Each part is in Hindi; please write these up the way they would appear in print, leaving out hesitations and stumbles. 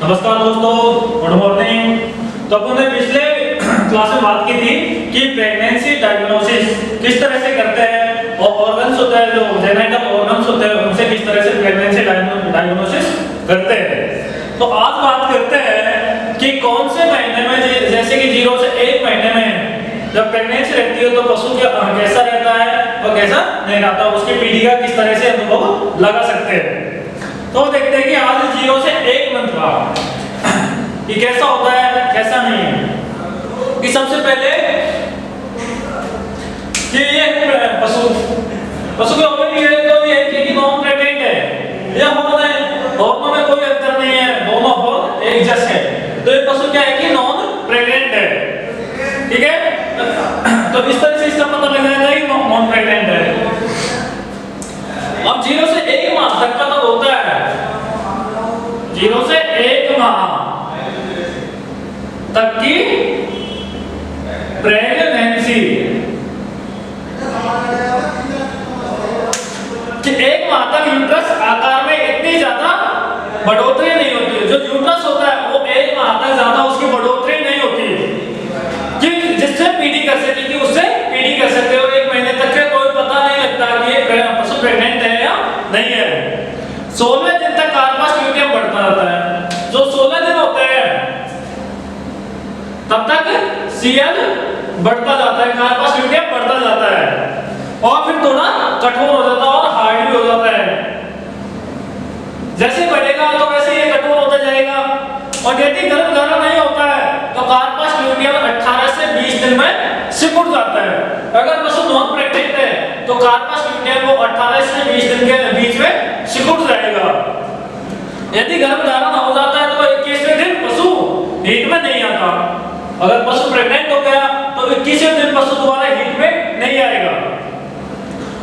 नमस्कार दोस्तों, गुड मॉर्निंग। तो अपन ने पिछले क्लास में बात की थी कि प्रेगनेंसी डायग्नोसिस किस तरह से करते हैं और ऑर्गन्स होते हैं जो जेनेटल ऑर्गन्स होते हैं उनसे किस तरह से प्रेगनेंसी डायग्नोसिस करते हैं। तो आज बात करते हैं कि कौन से महीने में, जैसे कि 0 से 1 महीने में जब प्रेगनेंसी रहती है तो पशु कैसा रहता है और कैसा नहीं रहता, उसकी पीढ़ी का किस तरह से अनुभव लगा सकते हैं। तो देखते हैं कि आज 0 से 1 मंथ का ये कैसा होता है कैसा नहीं है। कि सबसे पहले कि ये पशु के ओवरी है तो ये कि नॉन प्रेग्नेंट है या हॉर्मोन में कोई अंतर नहीं है, दोनों हॉर्मोन एक जैसे है। तो ये पशु क्या है कि नॉन प्रेग्नेंट है, ठीक है। तो इस तरह से इसका पता लग जाएगा कि नॉन प्रेग्नेंट है। अब 0 से 1 माह तक का तो होता है, 0 से 1 माह तक की प्रेगनेंसी, कि 1 माह तक यूट्रस आकार में इतनी ज्यादा बढ़ोतरी नहीं होती। जो यूट्रस होता है वो 1 माह तक ज्यादा उसकी बढ़ोतरी नहीं होती कि जिससे पीढ़ी कर सके, कि उससे पीढ़ी कर सकते हो। 1 महीने तक के कोई पता नहीं लगता कि ये पशु प्रेग्नेंट है या नहीं है। 16 दिन तक कार्पस ल्यूटियम बढ़ता रहता है। जो 16 दिन होते हैं तब तक सीएल बढ़ता जाता है, कार्पस ल्यूटियम बढ़ता जाता है और फिर थोड़ा कठोर हो जाता है और हार्ड भी हो जाता है। जैसे बढ़ेगा तो वैसे ये कठोर होता जाएगा। और यदि गर्म नहीं होता है तो कार्पस ल्यूटियम 18 से 20 दिन में सिकुड़ जाता है। अगर पशु नॉन प्रेग्नेंट है तो कार्पस ल्यूटियम वो 18 से 20 दिन के बीच में सिकुड़ जाएगा। यदि गर्भ धारण हो जाता है तो 21वें दिन पशु हीट में नहीं आता। अगर पशु प्रेग्नेंट हो गया तो 21वें दिन पशु दोबारा हीट में नहीं आएगा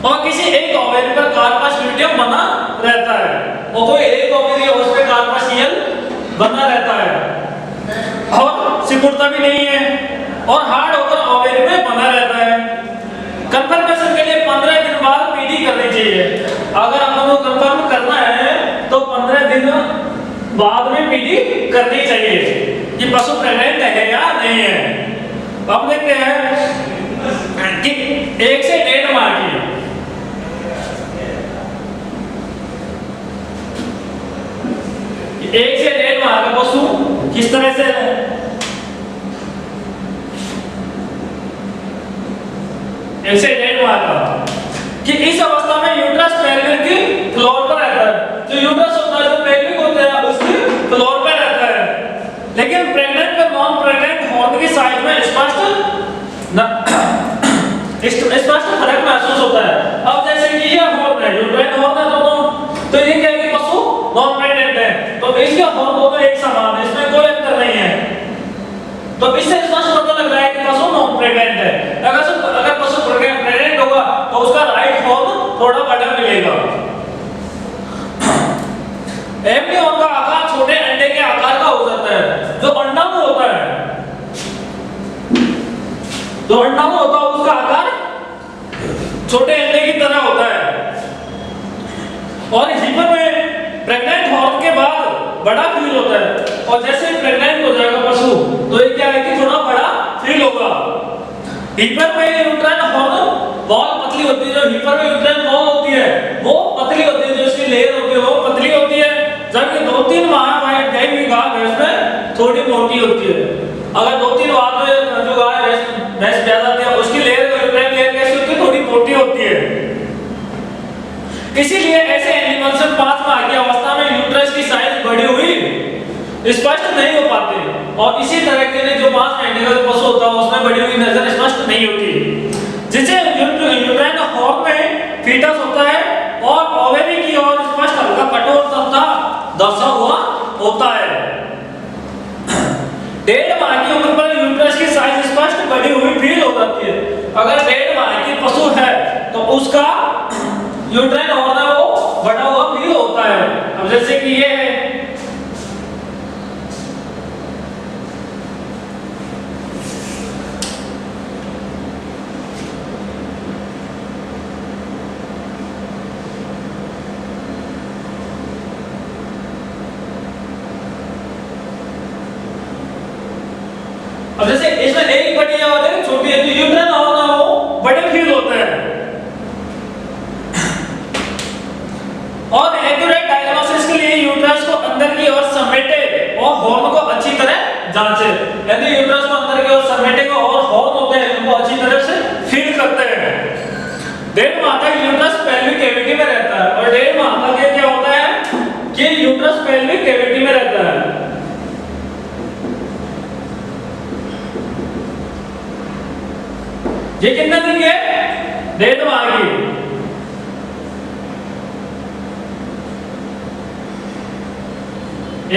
और किसी एक ओवरी पर कार्पस ल्यूटियम बना रहता है और कोई एक ओवरी है उस पे कार्पस सीएल बना रहता है और सिकुड़ता भी नहीं है और हार्ड होकर ओवरी में बना रहता है। कंफर्मेशन के लिए 15 दिन बाद पीढ़ी करनी चाहिए। अगर हम लोग कंफर्म करना है तो 15 दिन बाद में पीढ़ी करनी चाहिए कि पशु प्रेग्नेंट है या नहीं है। अब देखते हैं कि 1 से 1.5 माह की, एक से 1.5 माह का पशु किस तरह से है। 1 से 1.5 माह का कि इस अवस्था में यूट्रस पेल्विक की फ्लोर पर रहता है। जो यूट्रस होता है, जो पेल्विक होता है, उसकी फ्लोर पर रहता है। लेकिन प्रेग्नेंट और नॉन प्रेग्नेंट हॉर्न की साइज में स्पष्ट फर्क महसूस होता है। अब जैसे कि ये हॉर्न है, यूट्राइन हॉर्न है दोनों, तो ये क्या है कि पशु नॉन प्रेग्नेंट है तो इसके हॉर्न दोनों एक समान है, इसमें कोई अंतर नहीं है। तो इससे स्पष्ट पता लग रहा है कि पशु नॉन प्रेग्नेंट है। अगर पशु प्रेग्नेंट होगा तो उसका राइट हॉर्न थोड़ा बड़ा मिलेगा। एम्ब्रियो का आकार छोटे अंडे के आकार का हो जाता है। जो अंडा में होता है, उसका आकार छोटे अंडे की तरह होता है और हिपर में प्रेग्नेंट हॉर्न के बाद बड़ा फील होता है। और जैसे प्रेग्नेंट हो जाएगा पशु तो ये क्या है कि थोड़ा बड़ा फील होगा। हिपर में यूट्राइन हॉर्न बहुत पतली होती है। जो हिपर में यूट्राइन हॉर्न होती है वो पतली होती है, जो इसकी लेयर होती है वो पतली होती है, जबकि 2-3 माह गई हुई गाय भैंस में थोड़ी मोटी होती है। अगर 2-3 माह में जो गाय भैंस ज्यादा होती है उसकी लेयर यूट्राइन लेयर कैसी होती है, थोड़ी मोटी होती है। इसीलिए ऐसे एनिमल्स में 5 माह की अवस्था में यूट्रस की साइज बढ़ी हुई स्पष्ट नहीं हो पाते और इसी तरह के लिए जो 5 महीने का पशु होता है उसमें बढ़ी हुई नजर स्पष्ट नहीं होती। जिसे यूट्राइन हॉर्न में फीटस होता है और ओवरी की ओर स्पष्ट हल्का कठोर तथा दसा हुआ होता है। 1.5 माह की उम्र पर यूट्रस की साइज स्पष्ट बढ़ी हुई फील हो जाती है। अगर 1.5 माह की पशु है तो उसका यूट्राइन हॉर्न है वो बड़ा हुआ फील होता है। अब जैसे कि ये है, अब जैसे इसमें एक बड़ी है और एक छोटी है, तो यूट्राइन हॉर्न है वो बड़े फील होते हैं। और एक्यूरेट डायग्नोसिस के लिए यूट्रस को अंदर की ओर समेटे और हॉर्न को अच्छी तरह जांचे। यदि यूट्रस को अंदर की ओर समेटेंगे और हॉर्न होते हैं उनको अच्छी तरह से फील करते हैं। 1.5 माह तक यूट्रस पेल्विक कैविटी में रहता है और 1.5 माह तक ये क्या होता है कि यूट्रस पेल्विक कैविटी में रहता है। ये कितने दिन के? 1.5 माह की।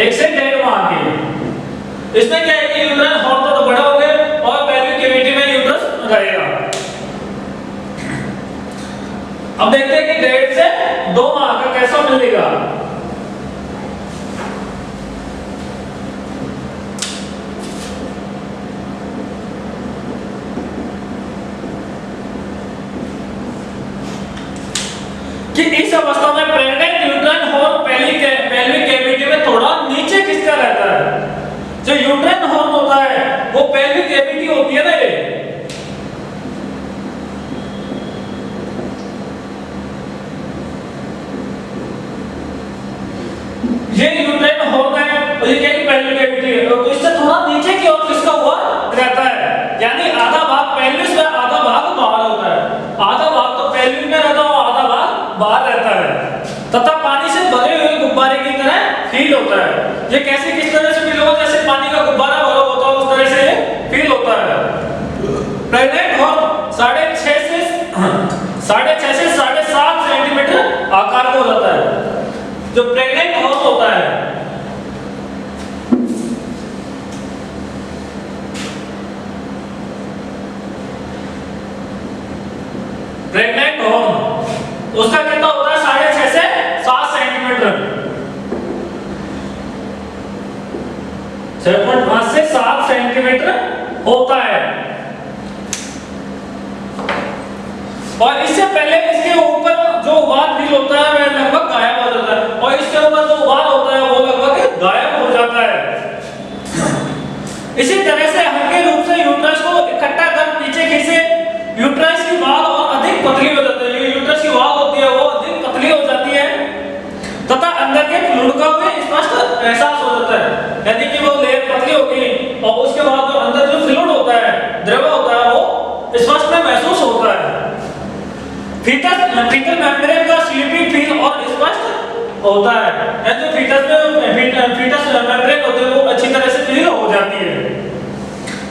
एक से 1.5 माह की। इसमें क्या है कि यूट्राइन हॉर्न तो बड़ा हो गए और पेल्विक कैविटी में यूट्रस रहेगा। अब देखते हैं कि 1.5 से 2 माह का कैसा मिलेगा। कि इस अवस्था में pregnant uterine horn pelvic cavity में थोड़ा नीचे खिसका रहता है। जो यूट्राइन हॉर्न होता है वो पेल्विक कैविटी होती है ना, ये यूट्राइन हॉर्न है और ये क्या पेल्विक कैविटी है, तो इससे थोड़ा नीचे की ओर खिसका हुआ रहता है। यानी आधा भाग पेल्विस में, आधा भाग बाहर होता है। आधा भाग तो पेल्विक में रहता है और आधा भाग बाहर रहता है तथा पानी से भरे हुए गुब्बारे की तरह फील होता है। ये कैसे किस तरह से फील होगा? जैसे पानी का गुब्बारा भरा होता है उस तरह से ये फील होता है। प्रेग्नेंट हॉर्न 6.5 से 7.5 सेंटीमीटर आकार का हो जाता है। जो प्रेग्नेंट हॉर्न होता है प्रेग्नेंट हॉर्न उसका कितना होता है? 6.5 से 7 सेंटीमीटर। 6.5 से 7 सेंटीमीटर होता है। और इससे पहले इसके ऊपर जो उबाल फील होता है वह लगभग गायब हो जाता है और इसके ऊपर जो उबाल होता है वो लगभग गायब हो जाता है। इसी तरह से हल्के रूप से यूट्रस को इकट्ठा कर पीछे खींचे, यूट्रस की वाल और अधिक पतली हो जाती है। यूट्रस की वाल होती है वो अधिक पतली हो जाती है तथा अंदर के फ्लूइड का भी स्पष्ट एहसास हो जाता है। यानी कि वो लेयर पतली होगी और उसके बाद जो अंदर जो फ्लूइड होता है, द्रव होता है, वो स्पष्ट में महसूस होता है। फीटल मेम्ब्रेन का स्लीपिंग फील और स्पष्ट होता है। यानी जो फीटस मेम्ब्रेन होते हैं वो अच्छी तरह से फील हो जाती है।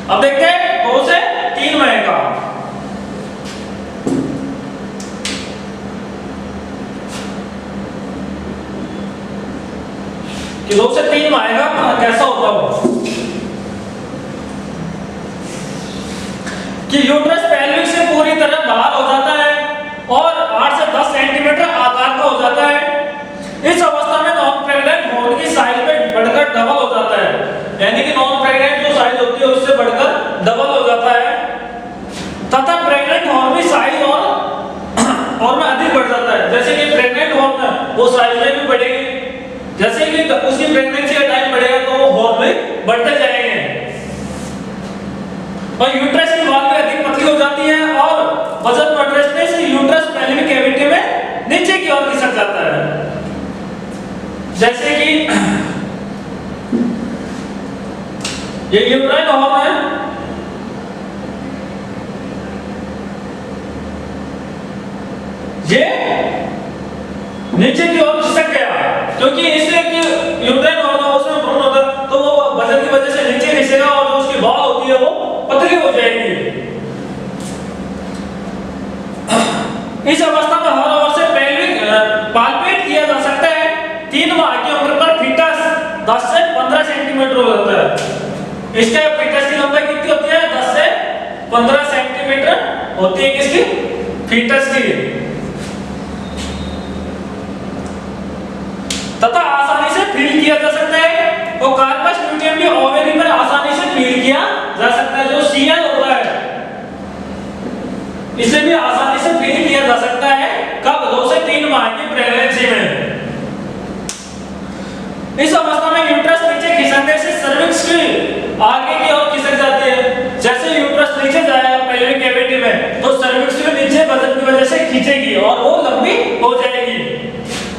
अब देखते हैं 2 से 3 माह का। कि 2 से 3 माह का कैसा होता है कि यूट्रस पेल्विक से पूरी तरह बाहर हो जाता है और 8 से 10 सेंटीमीटर आकार का हो जाता है। इस अवस्था में नॉन प्रेग्नेंट हॉर्न की साइज में बढ़कर डबल हो जाता है। यानी कि नॉन प्रेग्नेंट जो साइज होती है उससे बढ़कर डबल हो जाता है तथा प्रेग्नेंट हॉर्न भी साइज और में अधिक बढ़ जाता है। जैसे कि प्रेग्नेंट हॉर्न है वो साइज में भी बढ़ेगी, जैसे कि उसकी प्रेगनेंसी का टाइम बढ़ेगा तो वो हॉर्न में बढ़ते जाएंगे। और यूट्रस की वाल भी अधिक पतली हो जाती है और वजन बढ़ने से यूट्रस पेल्विक कैविटी में नीचे की ओर खिसक जाता है। जैसे कि ये यूट्राइन हॉर्न है, ये नीचे की ओर खिसक गया क्योंकि इससे कि यूट्राइन हॉर्न उसमें भ्रूण होता है तो वो वजन की वजह से नीचे खिसेगा और जो उसकी बाल होती है वो पतली हो जाएगी। इस अवस्था में हर ओर से पेल्विक पाल्पेट किया जा सकता है। 3 माह की उम्र पर फीटस 10 से 15 सेंटीमीटर हो जाता है। इसके फीटस की लंबाई कितनी होती है? 10 से 15 सेंटीमीटर होती है किसकी? फीटस की। तथा आसानी से फील किया जा सकता है। तो कार्पस ल्यूटियम भी ओवेरी पर आसानी से फील किया जा सकता है। जो सीएल होता है इसे भी आसानी से फील किया जा सकता है। कब? 2 से 3 माह की प्रेगनेंसी में। इस अवस्था में यूट्रस नीचे खिसकने से सर्विक्स की आगे की ओर खिसक जाती है कैविटी में, तो सर्विक्स के नीचे वजन की वजह से खींचेगी और वो लंबी हो जाएगी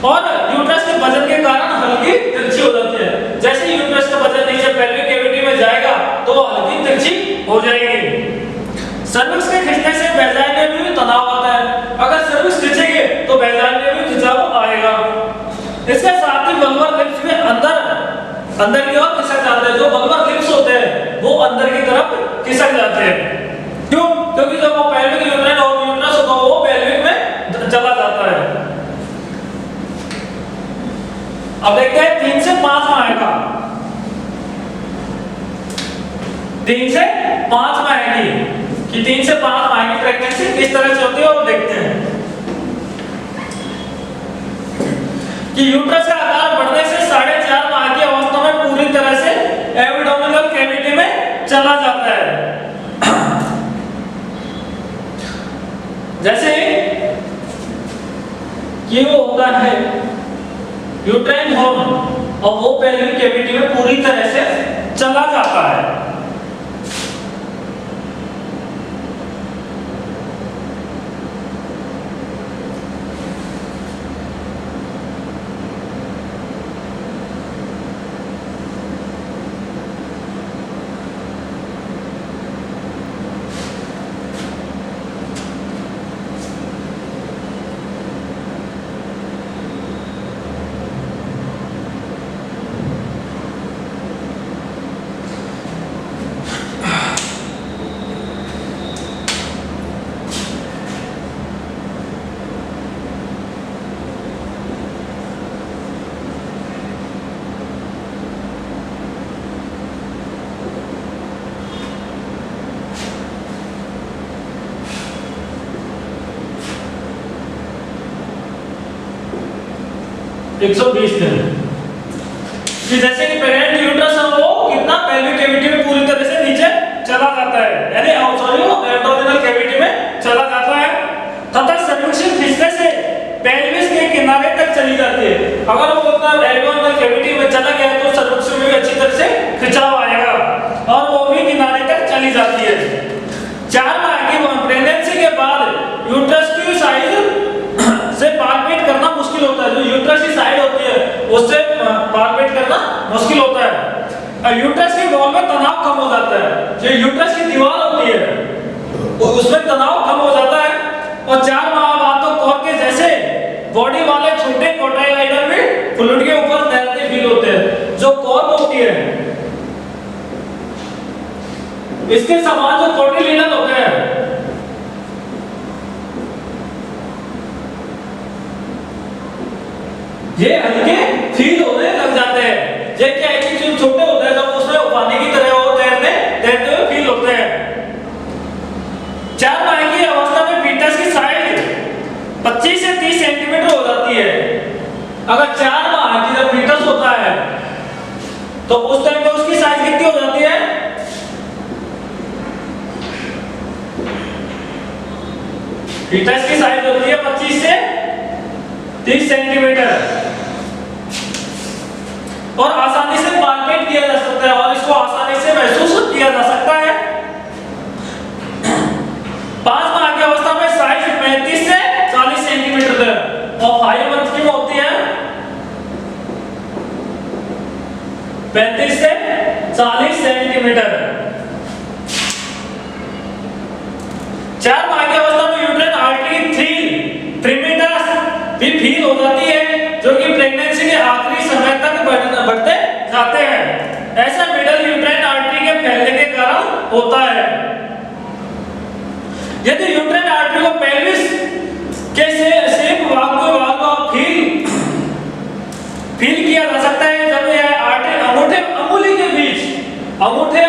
और यूट्रस के वजन के कारण हल्की तिरछी हो जाती है। जैसे यूट्रस का वजन नीचे पेल्विक कैविटी में जाएगा तो वो हल्की तिरछी हो जाएगी। सर्विक्स के खींचने से वैजाइन में भी तनाव आता है। अगर सर्विक्स खींचेंगे तो वैजाइन में भी खिंचाव आएगा। इसके साथ ही बल्बर लिप्स में अंदर की ओर खिसक जाते हैं। जो बल्बर लिप्स होते हैं वो अंदर की तरफ खिसक जाते हैं। क्यों? क्योंकि जब वो पेल्विक यूट्राइन और यूट्रस होता है वो पेल्विक में चला जाता है। अब देखते हैं 3 से 5 माह का 3 से 5 माह की 3 से 5 माह की प्रेगनेंसी किस तरह से होती है वो देखते हैं कि यूट्रस का आकार बढ़ने से 4.5 माह की अवस्था में पूरी तरह से एब्डोमिनल कैविटी में चला जाता है। जैसे कि वो होता है यूट्राइन हॉर्न और वो पेल्विक कैविटी में पूरी तरह से चला जाता है। एक 120 दिन कि जैसे कि प्रेग्नेंट यूट्रस है वो कितना पेल्विक कैविटी में पूरी तरह से नीचे चला जाता है, यानी सॉरी वो एब्डोमिनल कैविटी में चला जाता है तथा सर्विक्स खींचने से पेल्विस के किनारे तक चली जाती है। अगर वो अपना एब्डोमिनल कैविटी में चला गया तो सर्विक्स में भी अच्छी तरह से खिंचाव आएगा और वो भी किनारे तक चली जाती है। 4 माह की प्रेगनेंसी के बाद यूट्रस की साइज से पाल्पेट करना मुश्किल होता है। जो यूट्रस की साइड होती है उससे पाल्पेट करना मुश्किल होता है। यूट्रस की वॉल में तनाव कम हो जाता है। जो यूट्रस की दीवार होती है उसमें तनाव कम हो जाता है और 4 माह बाद तो कॉर्क के जैसे बॉडी वाले छोटे कोटाइलाइडर भी फ्लूइड के ऊपर तैरते फील होते हैं। जो कॉर्क होती है इसके समान जो कोटिलिडन होते हैं ये हल्के फील होने लग जाते हैं। ये क्या है कि जो छोटे होते हैं जब उसमें पानी की तरह वो तैरते हुए फील होते हैं। 4 माह की अवस्था में फीटस की साइज 25 से 30 सेंटीमीटर हो जाती है। अगर 4 माह की जब फीटस होता है तो उस टाइम पे उसकी साइज कितनी हो जाती है? फीटस की साइज होती है 25 से 30 सेंटीमीटर और आसानी से पाल्पेट किया जा सकता है और इसको आसानी से महसूस किया जा सकता है। 5 माह की अवस्था में साइज 35 से 40 सेंटीमीटर तक और 5 मंथ की होती है 35 से 40 सेंटीमीटर। 4 माह की अवस्था में यूट्राइन आर्टरी 3 मीटर भी फील हो जाती है जो कि प्रेगनेंसी के आखिरी समय तक बढ़ते जाते हैं। ऐसा मिडल यूट्राइन आर्टरी के फैलने के कारण होता है। यदि यूट्राइन आर्टरी को पेल्विस के शेप भाग को फील किया जा सकता है जब यह आर्टरी अंगूठे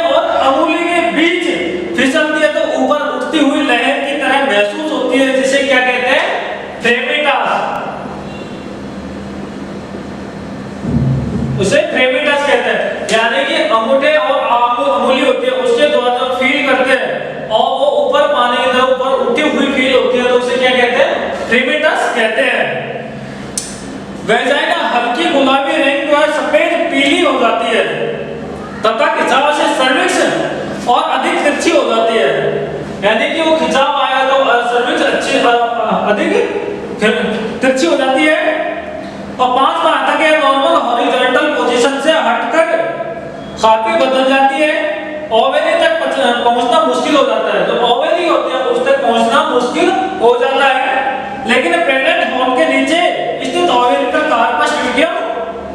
और अंगुली के बीच फिसलती है तो ऊपर उठती हुई लहर की तरह महसूस होती है, जिसे क्या कहते हैं? ट्रेमिटास। उसे ट्रेमिटास कहते हैं, यानी कि अंगूठे और अंगुली होती है उसके द्वारा फील करते हैं और वो ऊपर पानी की तरफ ऊपर उठी हुई फील होती है तो उसे क्या कहते हैं? ट्रेमिटास कहते हैं। वेजाइना हल्की गुलाबी रंग की और सफेद पीली हो जाती है तथा खिंचाव से सर्विक्स और अधिक तिरछी हो जाती है। यानी कि वो खिंचाव आएगा तो सर्विक्स अच्छी अधिक तिरछी हो जाती है। और 5 माह तक ये नॉर्मल हॉरिजॉन्टल पोजीशन से हटकर काफी बदल जाती है। ओवेरी तक पहुंचना मुश्किल हो जाता है, जो ओवेरी होती है उस तक पहुंचना मुश्किल हो जाता है। लेकिन प्रेग्नेंट होम के नीचे स्थित ओवेरी का कार्पस ल्यूटियम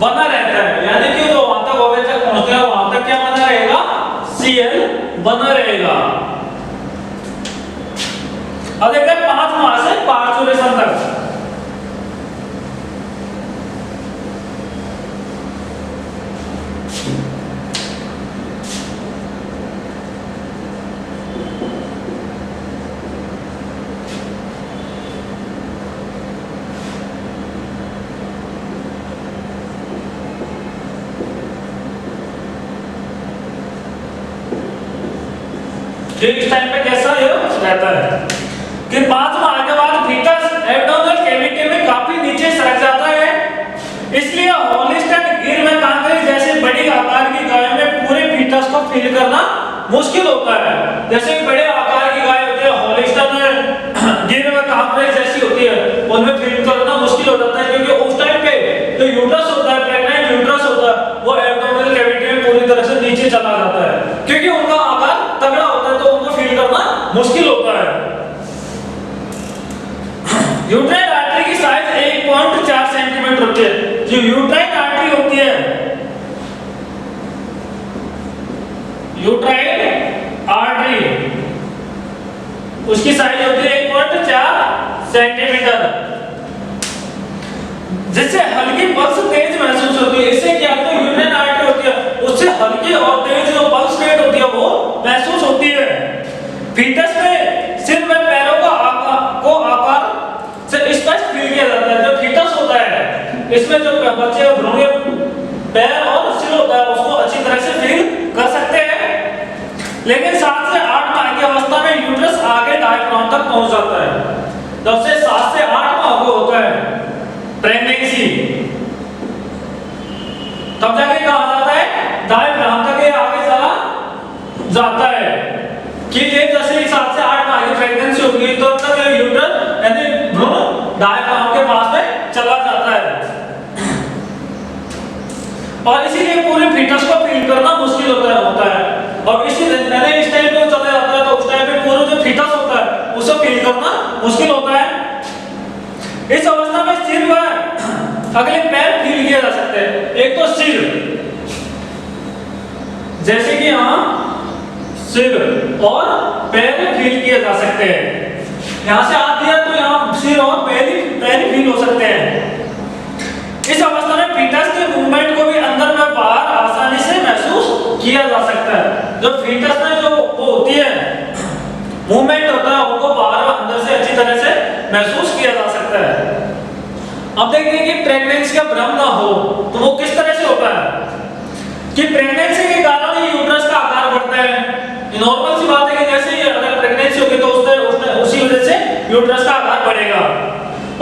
बना रहता है, यानी कि जो वहां तक ओवेरी तक पहुंचते हैं वहां तक क्या बना रहेगा, सीएल बना रहेगा। अब देखते हैं 5 माह से पार्चुरेशन तक। इस टाइम पे कैसा ये रहता है कि 5 माह के बाद फीटस एब्डोमिनल कैविटी में काफी नीचे सरक जाता है। इसलिए हॉलिस्टन गिर में कांकरी जैसे बड़ी आकार की गाय में पूरे फीटस को फील करना मुश्किल होता है। जैसे बड़े आकार की गाय होती है, हॉलिस्टन गिर में कांकरी जैसी होती है, उनमें फील करना मुश्किल हो जाता है, क्योंकि उस टाइम पे जो यूट्रस होता है, प्रेग्नेंट यूट्रस होता है, वो एब्डोमिनल कैविटी में पूरी तरह से नीचे चला जाता है, क्योंकि उनका आकार तगड़ा होता है, तो उनको फील करना मुश्किल होता है। यूट्राइन आर्टरी की साइज 1.4 सेंटीमीटर होती है। जो यूट्राइन आर्टरी होती है, यूट्राइन आर्टरी, उसकी साइज होती है 1.4 सेंटीमीटर, जिससे हल्की पल्स तेज महसूस होती है। इससे क्या होता है, यूट्राइन आर्टरी होती है उससे हल्की और तेज जो पल्स रेट होती है वो महसूस होती है। फीटस में सिर में पैरों का आकार से स्पष्ट फील किया जाता है। जो फीटस होता है इसमें जो बच्चे भ्रूण पैर और सिर होता है उसको अच्छी तरह से फील कर सकते हैं। लेकिन 7 से 8 माह की अवस्था में यूट्रस आगे डायफ्राम तक पहुंच जाता है। जब से 7 से 8 माह को होता है प्रेगनेंसी, तब जाके कहा जाता है डायफ्राम तक ये आगे चला जाता है। कि ये जैसे ही 7 से 8 माह की प्रेगनेंसी होगी तो तक ये यूट्रस यानी भ्रूण डायफ्राम के पास में चला जाता है, और इसीलिए पूरे फीटस को फील करना मुश्किल होता है। और इसी इस टाइम पे चला जाता है तो उस टाइम पे पूरा जो फीटस होता है उसे फील करना मुश्किल होता है। इस अवस्था में सिर व अगले पैर फील किए जा सकते हैं। एक तो सिर, जैसे कि यहाँ सिर और पैर फील किए जा सकते हैं। यहाँ से हाथ दिया तो यहाँ सिर और पैर फील हो सकते हैं। इस अवस्था में फीटस के मूवमेंट को भी अंदर व बाहर आसानी से महसूस किया जा सकता है। जो फीटस में जो वो होती है मूवमेंट होता है उनको बाहर व अंदर से अच्छी तरह से महसूस किया जा सकता है। अब देखिए कि प्रेगनेंसी का भ्रम ना हो तो वो किस तरह से होता है कि प्रेगनेंसी के कारण ही यूट्रस का आकार बढ़ता है। नॉर्मल सी बात है कि जैसे ही अगर प्रेगनेंसी होगी तो उसी वजह से यूट्रस का आकार बढ़ेगा,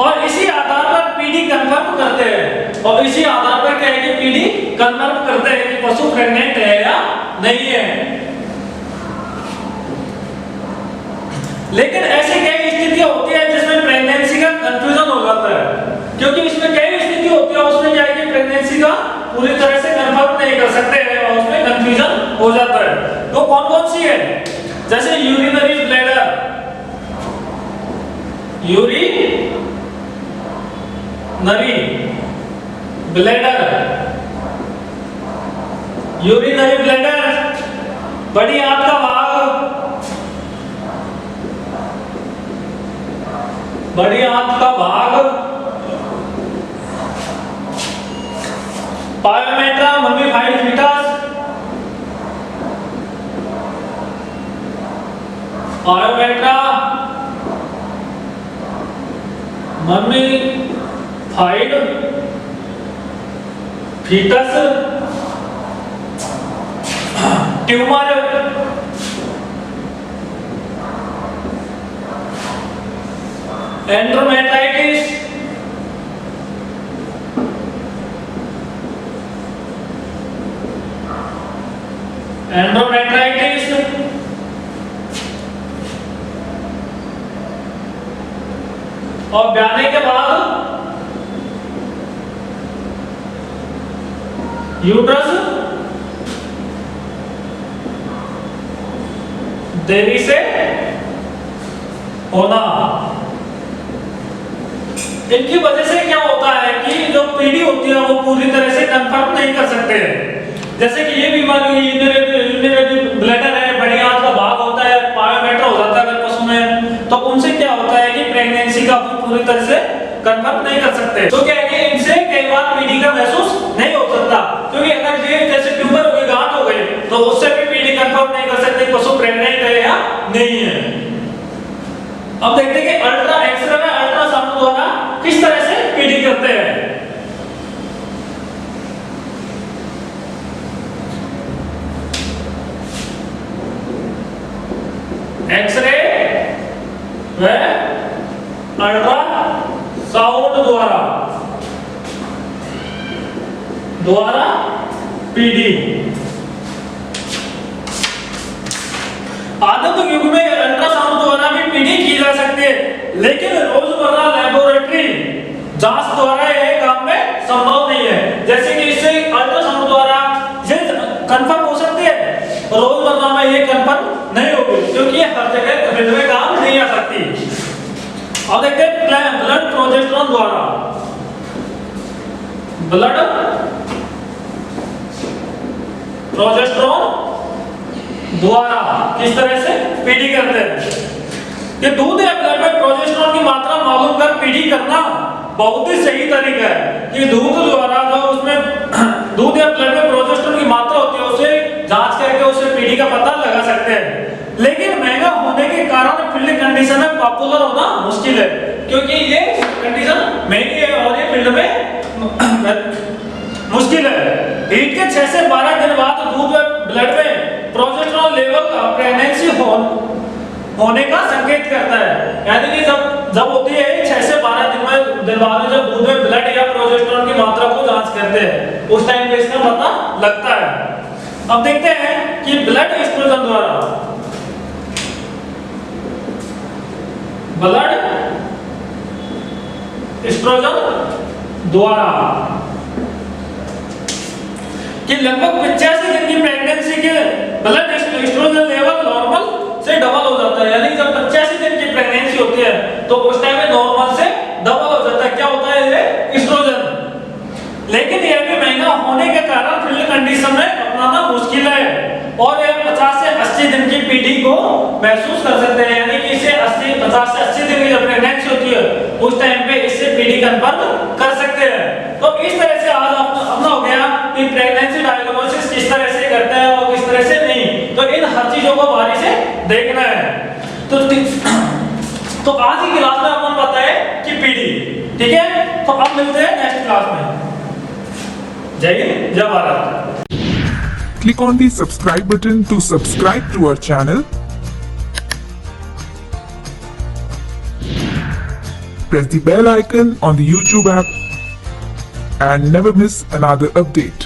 और इसी आधार पर पीडी कंफर्म करते हैं। और इसी आधार पर क्या है कि पीडी कंफर्म करते हैं कि पशु प्रेग्नेंट है या नहीं है। लेकिन ऐसी कई स्थितियां होती है जिसमें प्रेगनेंसी का कंफ्यूजन हो जाता है, क्योंकि इसमें कई स्थिति होती है उसमें क्या है कि प्रेगनेंसी का पूरी तरह से कंफर्म नहीं कर सकते हैं और उसमें कंफ्यूजन हो जाता है। तो कौन कौन सी है, जैसे यूरिनरी ब्लैडर, यूरिनरी ब्लैडर, बड़ी आंत का भाग, बड़ी आंत का भाग, pyometra mummified fetus, pyometra mummified fetus, tumour, endometritis, और ब्याने के बाद यूट्रस देरी से होना। इनकी वजह से क्या होता है कि जो पीढ़ी होती है वो पूरी तरह से कंफर्म नहीं कर सकते। जैसे कि ये बीमारी ब्लैडर है, बड़ी आंत का भाग होता है, पायोमेट्रा हो जाता है अगर पशु में, तो उनसे क्या होता है कि प्रेगनेंसी का पूरी तरह से कंफर्म नहीं कर सकते। तो क्या है कि इनसे कई बार पीढ़ी का महसूस नहीं हो सकता, क्योंकि अगर ये जैसे ट्यूमर हो गई, गांठ हो गई, तो उससे भी पीढ़ी कंफर्म नहीं कर सकते पशु प्रेग्नेंट है या नहीं है। अब देखते हैं कि अल्ट्रा एक्सरे में अल्ट्रासाउंड द्वारा किस तरह से पीढ़ी करते हैं। एक्सरे व अल्ट्रासाउंड द्वारा पीढ़ी। आधुनिक युग में अल्ट्रासाउंड द्वारा भी पीढ़ी की जा सकती है, लेकिन रोजमर्रा लेबोरेटरी जांच द्वारा यह काम में संभव नहीं है। जैसे कि इससे अल्ट्रासाउंड द्वारा ये कंफर्म हो सकती है, रोजमर्रा में ये कंफर्म नहीं होगी, क्योंकि ये हर जगह फिल्ड में काम नहीं आ सकती। अब देखते हैं ब्लड प्रोजेस्टेरोन द्वारा, ब्लड प्रोजेस्टेरोन द्वारा किस तरह से पीढ़ी करते हैं। ये दूध या ब्लड में प्रोजेस्टेरोन की मात्रा मालूम कर पीढ़ी करना बहुत ही सही तरीका है कि दूध द्वारा जो उसमें दूध या ब्लड में प्रोजेस्टेरोन की मात्रा होती है उसे जांच करके उसे पीढ़ी का पता लगा सकते हैं। लेकिन महंगा होने के कारण फील्ड कंडीशन में पॉपुलर होना मुश्किल है, क्योंकि ये कंडीशन महंगी है और ये फील्ड में मुश्किल है। हीट के 6 से 12 दिन बाद दूध व ब्लड में प्रोजेस्टेरोन लेवल प्रेगनेंसी होने का संकेत करता है। यानी कि जब होती है 6 से 12 दिन बाद जब दूध में ब्लड या प्रोजेस्टेरोन की मात्रा को जांच करते हैं, उस टाइम पे इसका पता लगता है। अब देखते हैं कि ब्लड एस्ट्रोजन द्वारा कि लगभग 85 दिन की प्रेगनेंसी के ब्लड एस्ट्रोजन लेवल नॉर्मल से डबल हो जाता है। यानी जब 85 दिन की प्रेगनेंसी होती है तो उस टाइम में नॉर्मल से डबल हो जाता है। क्या होता है ये एस्ट्रोजन। लेकिन यह भी महंगा होने के कारण फील्ड कंडीशन में अपनाना मुश्किल है और यह 50 से 80 दिन की पीढ़ी को महसूस कर सकते हैं। यानी कि इसे 50 से 80 दिन की जब प्रेगनेंसी होती है उस टाइम पे इससे पीढ़ी कंफर्म कर सकते हैं। तो इस तरह से आज अपना हो गया कि प्रेगनेंसी डायग्नोसिस किस तरह से करते हैं और किस तरह से नहीं। तो इन हर चीजों को बारी से देखना है। तो आज की क्लास में अपन बताए कि पीढ़ी, ठीक है। तो अब मिलते हैं नेक्स्ट क्लास में। जय हिंद, जय Bharat. Click on the subscribe button to subscribe to our channel. Press the bell icon on the YouTube app and never miss another update.